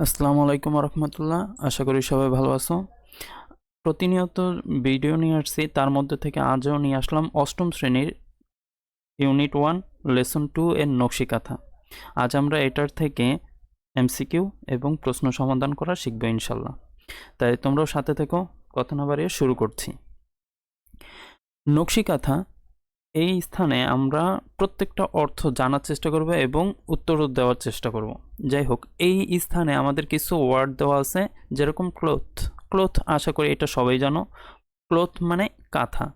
আসসালামু আলাইকুম রহমতুল্লাহ। আশা করি সবাই ভালো আছো। প্রতিনিয়ত ভিডিও নিয়ে আসছি, তার মধ্যে থেকে আজও নিয়ে আসলাম অষ্টম শ্রেণীর ইউনিট 1 লেসন 2 এর নকশিকাথা। আজ আমরা এটার থেকে এমসিকিউ এবং প্রশ্ন সমাধান করা শিখব ইনশাল্লাহ। তাই তোমরাও সাথে থেকো, কথা না বাড়িয়ে শুরু করছি। নকশিকাথা এই স্থানে আমরা প্রত্যেকটা অর্থ জানার চেষ্টা করব এবং উত্তরও দেওয়ার চেষ্টা করব। যাই হোক, এই স্থানে আমাদের কিছু ওয়ার্ড দেওয়া আছে, যেরকম ক্লোথ। ক্লোথ আশা করি এটা সবাই জানো। ক্লোথ মানে কাঁথা।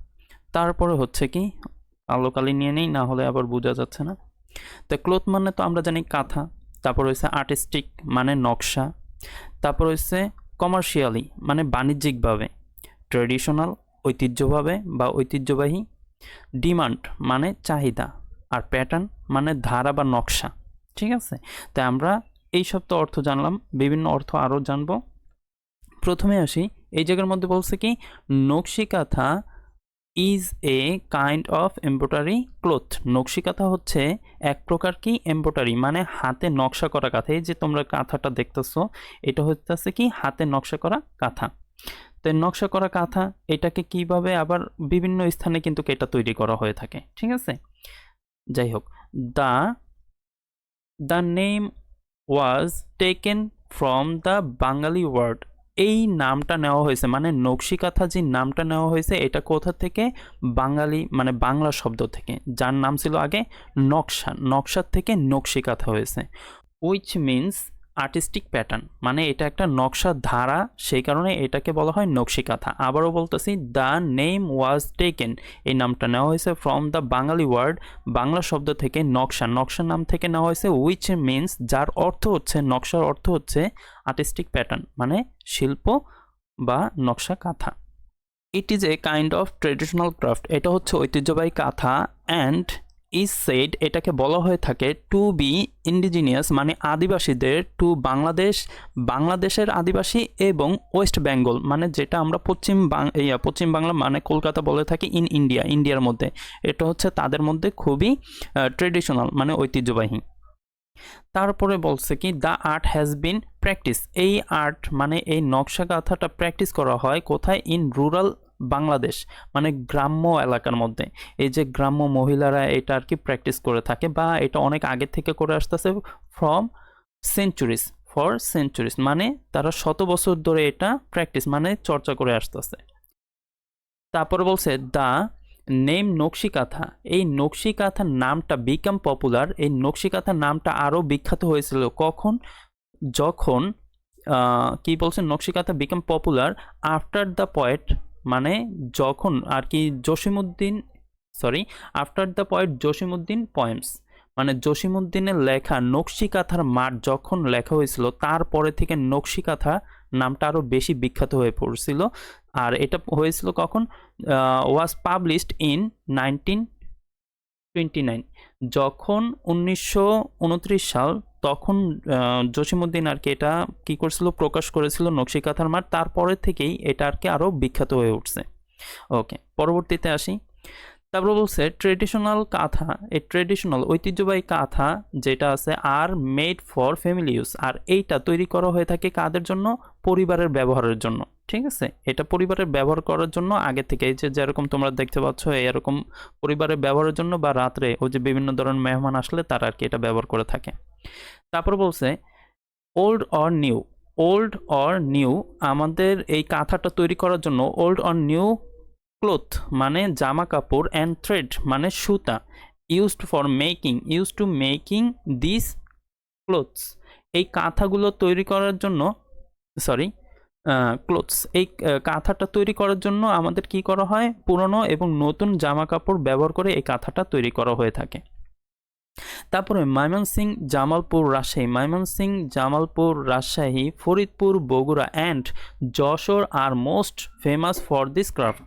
তারপরে হচ্ছে কি, আলো কালি নিয়ে নেই, না হলে আবার বোঝা যাচ্ছে না। তো ক্লোথ মানে তো আমরা জানি কাঁথা। তারপর হচ্ছে আর্টিস্টিক মানে নকশা। তারপর হচ্ছে কমার্শিয়ালি মানে বাণিজ্যিকভাবে। ট্রেডিশনাল ঐতিহ্যভাবে বা ঐতিহ্যবাহী। ডিমান্ড মানে চাহিদা। আর প্যাটার্ন মানে ধারা বা নকশা। ঠিক আছে, তাই আমরা এই সব তো অর্থ জানলাম, বিভিন্ন অর্থ আরও জানবো। প্রথমে আসি, এই জায়গার মধ্যে বলছে কি, Nakshi Kantha is a kind of embroidery cloth. Nakshi Kantha হচ্ছে এক প্রকার কি এমব্রয়ডারি মানে হাতে নকশা করা কাঁথা। এই যে তোমরা কাঁথাটা দেখতেছো, এটা হচ্ছে কি হাতে নকশা করা কাঁথা। তো নকশা করা কাঁথা এটাকে কিভাবে আবার বিভিন্ন স্থানে কিন্তু এটা তৈরি করা হয়ে থাকে। ঠিক আছে, যাই হোক, the the name was taken from the Bangali word. এই নামটা নেওয়া হয়েছে মানে নকশিকাঁথা যে নামটা নেওয়া হয়েছে এটা কোথা থেকে? বাঙালি মানে বাংলা শব্দ থেকে, যার নাম ছিল আগে নকশা। নকশার থেকে নকশিকাঁথা হয়েছে। উইচ মিনস আর্টিস্টিক প্যাটার্ন মানে এটা একটা নকশার ধারা, সেই কারণে এটাকে বলা হয় নকশিকাঁথা। আবারও বলতেছি, দ্য নেম ওয়াজ টেকেন, এই নামটা নেওয়া হয়েছে from the Bangali word, Bangla শব্দ থেকে নকশা। নকশার নাম থেকে নেওয়া হয়েছে উইচ মিনস, যার অর্থ হচ্ছে, নকশার অর্থ হচ্ছে আর্টিস্টিক প্যাটার্ন মানে শিল্প বা নকশা কাঁথা। It is a kind of traditional craft, এটা হচ্ছে ঐতিহ্যবাহী কাঁথা। অ্যান্ড ইজ সেড, এটাকে বলা হয়ে থাকে টু বি ইন্ডিজিনিয়াস মানে আদিবাসীদের, টু বাংলাদেশ বাংলাদেশের আদিবাসী, এবং ওয়েস্ট বেঙ্গল মানে যেটা আমরা পশ্চিম বাংলা মানে কলকাতা বলে থাকি, ইন ইন্ডিয়া, ইন্ডিয়ার মধ্যে। এটা হচ্ছে তাদের মধ্যে খুবই ট্রেডিশনাল মানে ঐতিহ্যবাহী। তারপরে বলছে কি, the art has been practice, এই আর্ট মানে এই নকশা কাঁথাটা প্র্যাকটিস করা হয় কোথায়? ইন রুরাল বাংলাদেশ মানে গ্রাম্য এলাকার মধ্যে। এই যে গ্রাম্য মহিলারা এটা আর কি প্র্যাকটিস করে থাকে, বা এটা অনেক আগে থেকে করে আসতেছে, ফ্রম সেঞ্চুরিজ, ফর সেঞ্চুরিজ মানে তারা শত বছর ধরে এটা প্র্যাকটিস মানে চর্চা করে আসতেছে। তারপরে বলছে দ্য নেম নকশিকাঁথা, এই নকশিকাঁথার নামটা বিকাম পপুলার, এই নকশিকাঁথার নামটা আরও বিখ্যাত হয়েছিল কখন? যখন কি বলছে, nakshi kantha become popular after the poet মানে যখন আর কি after the poet Jasimuddin poems মানে জসিমউদ্দিনের লেখা নকশিকাঁথার মাঠ যখন লেখা হয়েছিল, তারপরে থেকে নকশিকাঁথা নামটা আরও বেশি বিখ্যাত হয়ে পড়ছিল। আর এটা হয়েছিল কখন? ওয়াজ পাবলিশড ইন 1929, যখন 1929 সাল, তখন জসিমউদ্দিন আর কি এটা কি করছিল, প্রকাশ করেছিল নকশিকাঁথার মাঠ। তারপরে থেকেই এটা আর কি আরও বিখ্যাত হয়ে উঠছে। ওকে, পরবর্তীতে আসি। তারপর বলছে ট্রেডিশনাল কাঁথা, এই ট্রেডিশনাল ঐতিহ্যবাহী কাঁথা যেটা আছে are made for family use, আর এইটা তৈরি করা হয়ে থাকে কাদের জন্য? পরিবারের ব্যবহারের জন্য। ঠিক আছে, এটা পরিবারের ব্যবহার করার জন্য আগে থেকে, এই যে যেরকম তোমরা দেখতে পাচ্ছ এরকম পরিবারের ব্যবহারের জন্য, বা রাত্রে ওই যে বিভিন্ন ধরনের মেহমান আসলে তারা আর কি এটা ব্যবহার করে থাকে। তারপর বলছে old or new, old or new আমাদের এই কাঁথাটা তৈরি করার জন্য ওল্ড অর নিউ ক্লোথ মানে জামা কাপড়, অ্যান্ড থ্রেড মানে সুতা, use to making this clothes, এই কাঁথাগুলো তৈরি করার জন্য, সরি ক্লোথস, এই কাঁথাটা তৈরি করার জন্য আমাদের কি করা হয়? পুরনো এবং নতুন জামা কাপড় ব্যবহার করে এই কাঁথাটা তৈরি করা হয়ে থাকে। তারপরে Mymensingh, Jamalpur, Rajshahi, Mymensingh, Jamalpur, Rajshahi, Faridpur, Bogura and Jessore are most famous for this craft.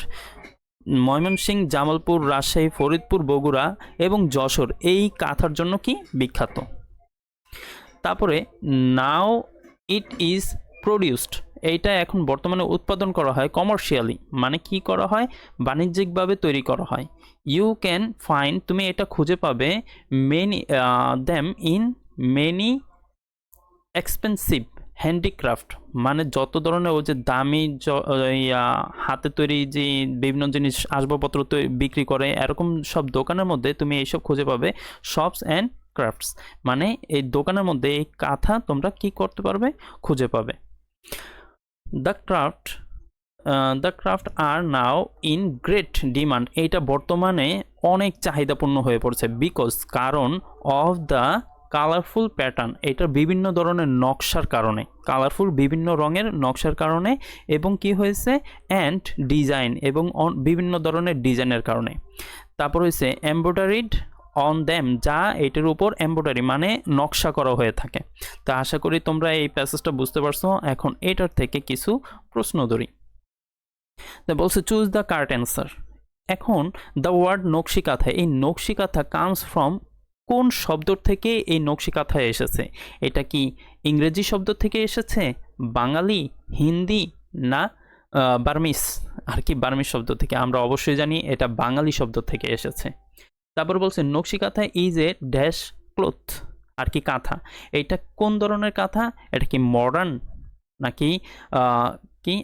Mymensingh, Jamalpur, Rajshahi, Faridpur, Bogura এবং যশোর এই কাঁথার জন্য কি বিখ্যাত। তারপরে নাও ইট ইজ প্রডিউসড, এইটা এখন বর্তমানে উৎপাদন করা হয় কমার্শিয়ালি মানে কি করা হয়? বাণিজ্যিকভাবে তৈরি করা হয়। ইউ ক্যান ফাইন্ড, তুমি এটা খুঁজে পাবে, many them in many expensive handicraft মানে যত ধরনের ওই যে দামি হাতে তৈরি যে বিভিন্ন জিনিস আসবাবপত্র বিক্রি করে এরকম সব দোকানের মধ্যে তুমি এইসব খুঁজে পাবে শপস অ্যান্ড ক্রাফটস, মানে এই দোকানের মধ্যে এই কাঁথা তোমরা কি করতে পারবে, খুঁজে পাবে। The craft are now in great demand, এইটা বর্তমানে অনেক চাহিদাপূর্ণ হয়ে পড়ছে, বিকজ কারণ অফ দ্য কালারফুল প্যাটার্ন, এটার বিভিন্ন ধরনের নকশার কারণে, কালারফুল বিভিন্ন রঙের নকশার কারণে, এবং কি হয়েছে অ্যান্ড ডিজাইন, এবং বিভিন্ন ধরনের ডিজাইনের কারণে। তারপর হয়েছে এমব্রয়ডারিড অন দ্যাম, যা এটার উপর এমব্রয়ডারি মানে নকশা করা হয়ে থাকে। তো আশা করি তোমরা এই প্যাসেজটা বুঝতে পারছো। এখন এটার থেকে কিছু প্রশ্ন ধরি। বলছে চুজ দ্য কারেক্ট অ্যান্সার। এখন দ্য ওয়ার্ড নকশি কাঁথা, এই নকশি কাঁথা কামস ফ্রম, কোন শব্দ থেকে এই নকশি কাঁথায় এসেছে? এটা কি ইংরেজি শব্দ থেকে এসেছে, বাঙালি, হিন্দি, না বার্মিস? আর কি বার্মিস শব্দ থেকে? আমরা অবশ্যই জানি এটা বাঙালি শব্দ থেকে এসেছে। তারপর বলছে নকশি কাঁথা ইজ এ ড্যাশ ক্লথ, আর কি কাঁথা, এটা কোন ধরনের কাঁথা? এটা কি মডার্ন নাকি কি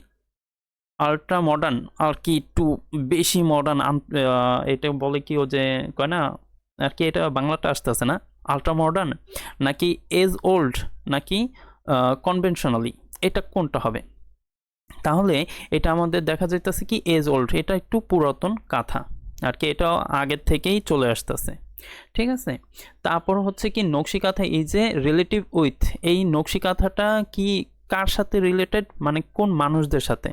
আল্ট্রা মডার্ন, আর কি একটু বেশি মডার্ন? এটা বলে কি ও যে কয় না আর কি, এটা বাংলাটা আসতেছে না, আল্ট্রা মডার্ন নাকি এজ ওল্ড নাকি কনভেনশনালি, এটা কোনটা হবে? তাহলে এটা আমাদের দেখা যাইতেছে কি এজ ওল্ড, এটা একটু পুরাতন কাঁথা আর কি, এটা আগের থেকেই চলে আসতেছে। ঠিক আছে, তারপর হচ্ছে কি নকশি কাঁথা ইজ এ রিলেটিভ উইথ, এই নকশি কাঁথাটা কি কার সাথে রিলেটেড, মানে কোন মানুষদের সাথে?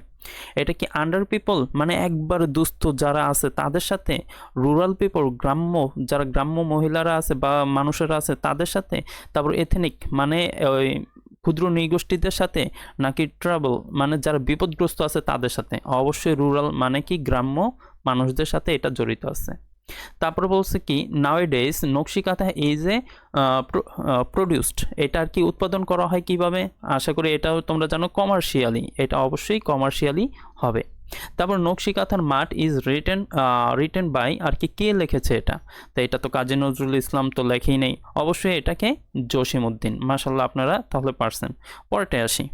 এটা কি আন্ডার পিপল মানে একবার দুস্থ যারা আছে তাদের সাথে, রুরাল পিপল গ্রাম্য যারা গ্রাম্য মহিলারা আছে বা মানুষেরা আছে তাদের সাথে, তারপর এথেনিক মানে ওই ক্ষুদ্র নৃগোষ্ঠীদের সাথে, নাকি ট্রাবল মানে যারা বিপদগ্রস্ত আছে তাদের সাথে? অবশ্যই রুরাল মানে কি গ্রাম্য মানুষদের সাথে এটা জড়িত আছে। তারপর বলছে কি নাওয়েডেজ নকশি কাঁথা ইজ এ প্রডিউসড, এটা আর কি উৎপাদন করা হয় কিভাবে? আশা করি এটাও তোমরা জানো কমার্শিয়ালি, এটা অবশ্যই কমার্শিয়ালি হবে। তারপর নকশি কাঁথার মাঠ ইজ রিটেন বাই, আর কি কে লিখেছে এটা? তো এটা তো কাজী নজরুল ইসলাম তো লেখেই নেই, অবশ্যই এটাকে জসিমউদ্দিন। মাশাল্লাহ আপনারা তাহলে পারছেন। পরেরটায় আসি।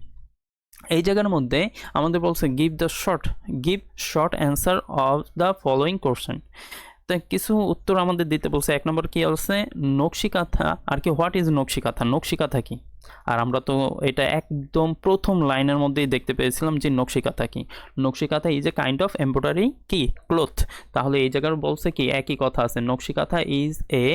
এই জায়গার মধ্যে আমাদের বলছে give short answer of the following question. তো কিছু উত্তর আমাদের দিতে বলছে। এক নম্বর কি আছে নকশি কাঁথা, আর কি হোয়াট ইজ নকশি কাঁথা, নকশি কাঁথা কি? আর আমরা তো এটা একদম প্রথম লাইনের মধ্যেই দেখতে পেয়েছিলাম যে নকশি কাঁথা কি। নকশি কাঁথা is a kind of embroidery কি ক্লথ, তাহলে এই জায়গার বলছে কি একই কথা আছে, নকশি কাঁথা is a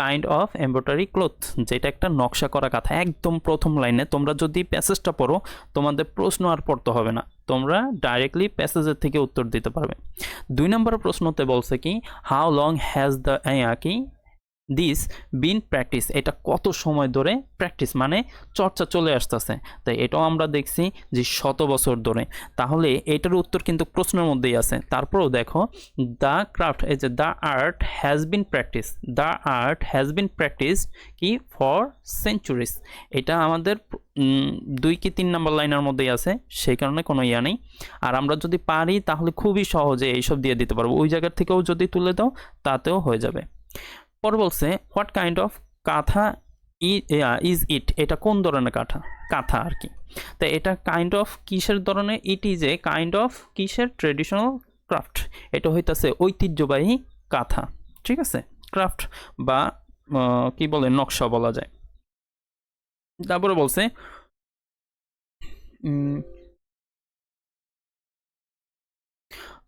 kind of embroidery cloth, যেটা একটা নকশা করা কাঁথা। একদম প্রথম লাইনে তোমরা যদি প্যাসেজটা পড়ো তোমাদের প্রশ্ন আর পড়তে হবে না, তোমরা ডাইরেক্টলি প্যাসেজের থেকে উত্তর দিতে পারবে। 2 নম্বর প্রশ্নতে বলছে কি হাউ লং হ্যাজ দ্য কি দিস বিন প্র্যাকটিস, এটা কত সময় ধরে প্র্যাকটিস মানে চর্চা চলে আসতেছে। তাই এটাও আমরা দেখছি যে 100 বছর ধরে। তাহলে এটার উত্তর কিন্তু প্রশ্নের মধ্যেই আছে। তারপরেও দেখো দ্য ক্রাফট এই যে the art has been practice, the art has been practice কি ফর সেঞ্চুরিজ, এটা আমাদের 2 কি 3 নম্বর লাইনের মধ্যেই আছে, সেই কারণে কোনো ইয়া নেই। আর আমরা যদি পারি তাহলে খুবই সহজে এইসব দিয়ে দিতে পারবো, ওই জায়গার থেকেও যদি তুলে দাও তাতেও হয়ে যাবে। পর বলছে হোয়াট কাইন্ড অফ কাঁথা ইজ ইট, এটা কোন ধরনের কাঁথা আর কি। তো এটা কাইন্ড অফ কিসের ধরনের? It is a kind of কিসের? ট্রেডিশনাল ক্রাফট, এটা হইতাছে ঐতিহ্যবাহী কাঁথা। ঠিক আছে, ক্রাফট বা কি বলে নকশা বলা যায়। তারপরে বলছে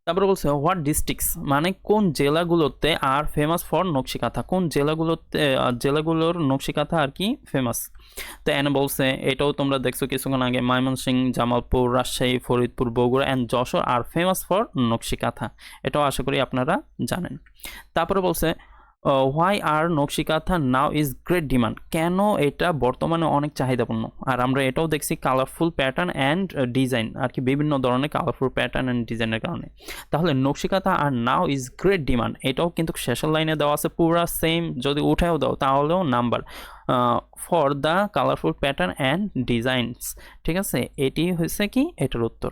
তারপরে বলছে হোয়াট ডিস্ট্রিক্টস মানে কোন জেলাগুলোতে আর ফেমাস ফর নকশি কাঁথা, কোন জেলাগুলোর নকশি কাঁথা আর কি ফেমাস। তো এনে বলছে এটাও তোমরা দেখছো কিছুক্ষণ আগে, Mymensingh, Jamalpur, Rajshahi, Faridpur, Bogura and Jessore are famous for nakshi kantha, এটাও আশা করি আপনারা জানেন। তারপরে বলছে হোয়াই আর নকশি কাঁথা নাও ইজ গ্রেট ডিমান্ড, কেন এটা বর্তমানে অনেক চাহিদাপূর্ণ। আর আমরা এটাও দেখছি কালারফুল প্যাটার্ন অ্যান্ড ডিজাইন, আর কি বিভিন্ন ধরনের কালারফুল প্যাটার্ন অ্যান্ড ডিজাইনের কারণে। তাহলে নকশি কাঁথা আর নাও ইজ গ্রেট ডিমান্ড, এটাও কিন্তু শেষের লাইনে দেওয়া আছে পুরা সেম, যদি উঠেও দাও তাহলেও number for the colourful pattern and designs. ঠিক আছে, এটি হয়েছে কি এটার উত্তর।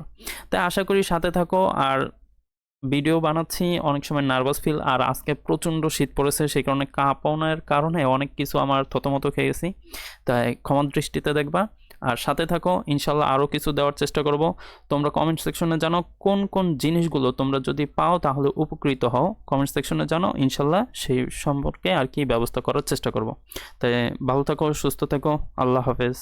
তাই আশা করি সাথে থাকো। আর ভিডিও বানাচ্ছি অনেক সময় নার্ভাস ফিল, আর আজকে প্রচণ্ড শীত পড়েছে, সেই কারণে কাঁপানোর কারণে অনেক কিছু আমার থতমত খেয়ে গেছি, তাই ক্ষমা দৃষ্টিতে দেখবা। আর সাথে থাকো, ইনশাল্লাহ আরও কিছু দেওয়ার চেষ্টা করব। তোমরা কমেন্ট সেকশনে জানো কোন কোন জিনিসগুলো তোমরা যদি পাও তাহলে উপকৃত হও, কমেন্ট সেকশনে জানো, ইনশাল্লাহ সেই সম্পর্কে আর কি ব্যবস্থা করার চেষ্টা করব। তাই ভালো থাকো, সুস্থ থাকো, আল্লাহ হাফেজ।